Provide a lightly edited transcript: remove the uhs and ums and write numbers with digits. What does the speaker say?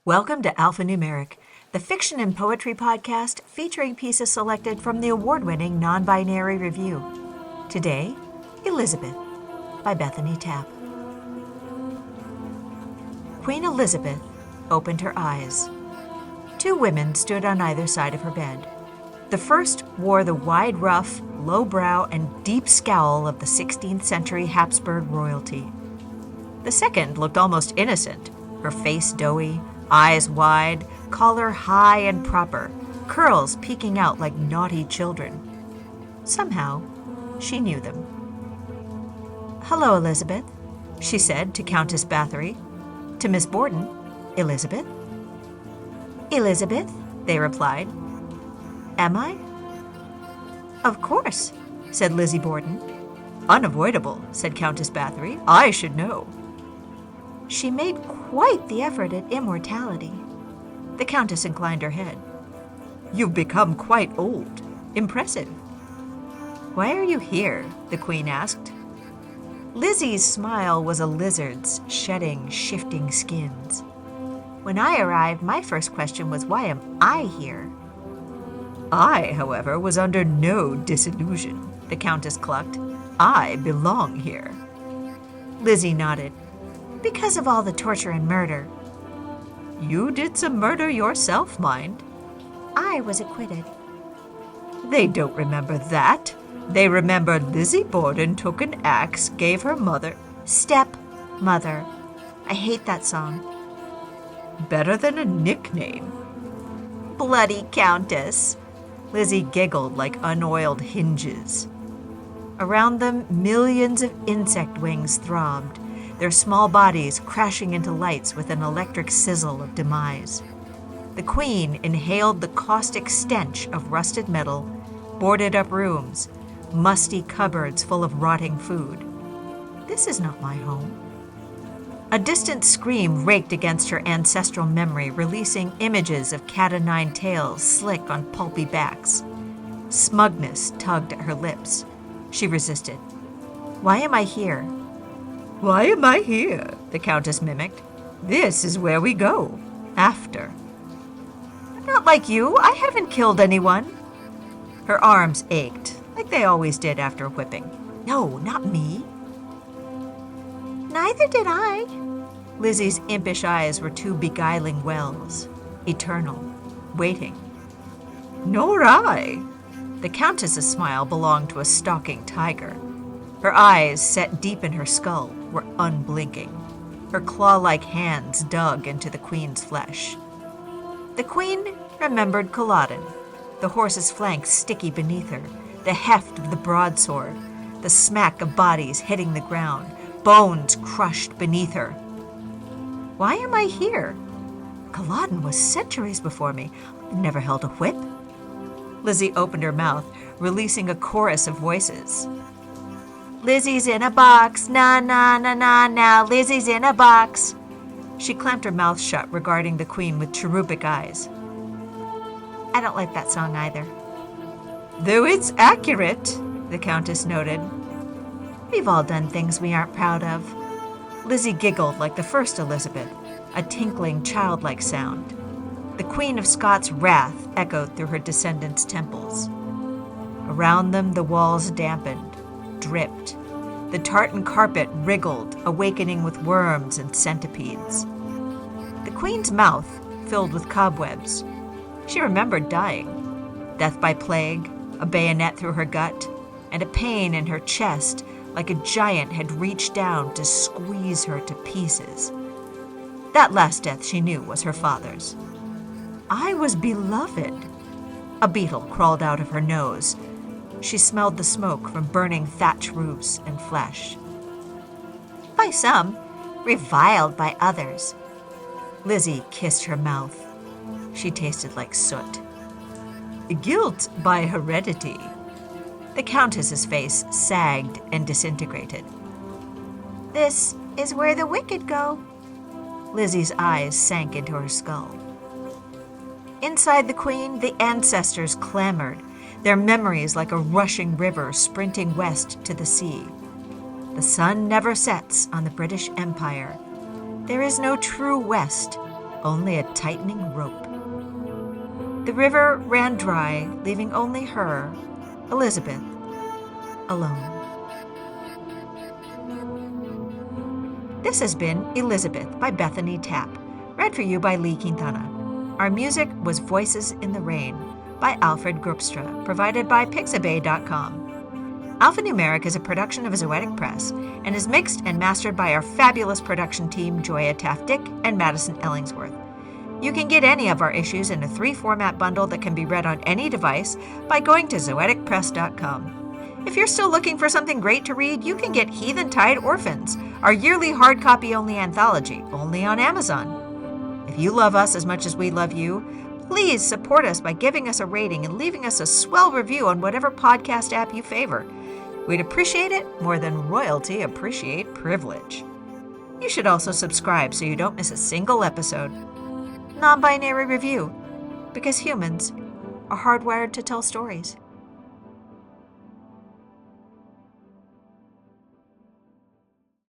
Welcome to Alphanumeric, the fiction and poetry podcast featuring pieces selected from the award-winning NonBinary Review. Today, Elizabeth by Bethany Tapp. Queen Elizabeth opened her eyes. Two women stood on either side of her bed. The first wore the wide ruff, low brow, and deep scowl of the 16th century Habsburg royalty. The second looked almost innocent, her face doughy, eyes wide, collar high and proper, curls peeking out like naughty children. Somehow, she knew them. "Hello, Elizabeth," she said to Countess Bathory. To Miss Borden, "Elizabeth?" "Elizabeth," they replied. "Am I?" "Of course," said Lizzie Borden. "Unavoidable," said Countess Bathory. "I should know." She made quite the effort at immortality. The Countess inclined her head. "You've become quite old. Impressive." "Why are you here?" the Queen asked. Lizzie's smile was a lizard's, shedding, shifting skins. "When I arrived, my first question was, why am I here?" "I, however, was under no disillusion," the Countess clucked. "I belong here." Lizzie nodded. "Because of all the torture and murder." "You did some murder yourself, mind." "I was acquitted." "They don't remember that. They remember Lizzie Borden took an axe, gave her mother—" "Step-mother. I hate that song." "Better than a nickname." "Bloody Countess." Lizzie giggled like unoiled hinges. Around them, millions of insect wings throbbed, their small bodies crashing into lights with an electric sizzle of demise. The Queen inhaled the caustic stench of rusted metal, boarded-up rooms, musty cupboards full of rotting food. This is not my home. A distant scream raked against her ancestral memory, releasing images of cat-o'-nine-tails slick on pulpy backs. Smugness tugged at her lips. She resisted. "Why am I here?" "Why am I here?" the Countess mimicked. "This is where we go. After." "Not like you. I haven't killed anyone." Her arms ached, like they always did after a whipping. "No, not me." "Neither did I." Lizzie's impish eyes were two beguiling wells, eternal, waiting. "Nor I." The Countess's smile belonged to a stalking tiger. Her eyes, set deep in her skull, were unblinking. Her claw-like hands dug into the Queen's flesh. The Queen remembered Culloden, the horse's flanks sticky beneath her, the heft of the broadsword, the smack of bodies hitting the ground, bones crushed beneath her. "Why am I here? Culloden was centuries before me. I never held a whip." Lizzie opened her mouth, releasing a chorus of voices. "Lizzie's in a box, na na na na now, Lizzie's in a box." She clamped her mouth shut, regarding the Queen with cherubic eyes. "I don't like that song either." "Though it's accurate," the Countess noted. "We've all done things we aren't proud of." Lizzie giggled like the first Elizabeth, a tinkling, childlike sound. The Queen of Scots' wrath echoed through her descendants' temples. Around them the walls dampened, dripped. The tartan carpet wriggled, awakening with worms and centipedes. The Queen's mouth filled with cobwebs. She remembered dying. Death by plague, a bayonet through her gut, and a pain in her chest like a giant had reached down to squeeze her to pieces. That last death she knew was her father's. I was beloved. A beetle crawled out of her nose. She smelled the smoke from burning thatch roofs and flesh. By some, reviled by others. Lizzie kissed her mouth. She tasted like soot. Guilt by heredity. The Countess's face sagged and disintegrated. "This is where the wicked go." Lizzie's eyes sank into her skull. Inside the Queen, the ancestors clamored, their memories like a rushing river sprinting west to the sea. The sun never sets on the British Empire. There is no true West, only a tightening rope. The river ran dry, leaving only her, Elizabeth, alone. This has been Elizabeth by Bethany Tapp, read for you by Lee Quintana. Our music was Voices in the Rain by Alfred Grubstra, provided by Pixabay.com. Alphanumeric is a production of Zoetic Press and is mixed and mastered by our fabulous production team, Joya Taft-Dick and Madison Ellingsworth. You can get any of our issues in a 3-format bundle that can be read on any device by going to zoeticpress.com. If you're still looking for something great to read, you can get Heathen Tide Orphans, our yearly hard copy only anthology, only on Amazon. If you love us as much as we love you, please support us by giving us a rating and leaving us a swell review on whatever podcast app you favor. We'd appreciate it more than royalty appreciate privilege. You should also subscribe so you don't miss a single episode. NonBinary Review, because humans are hardwired to tell stories.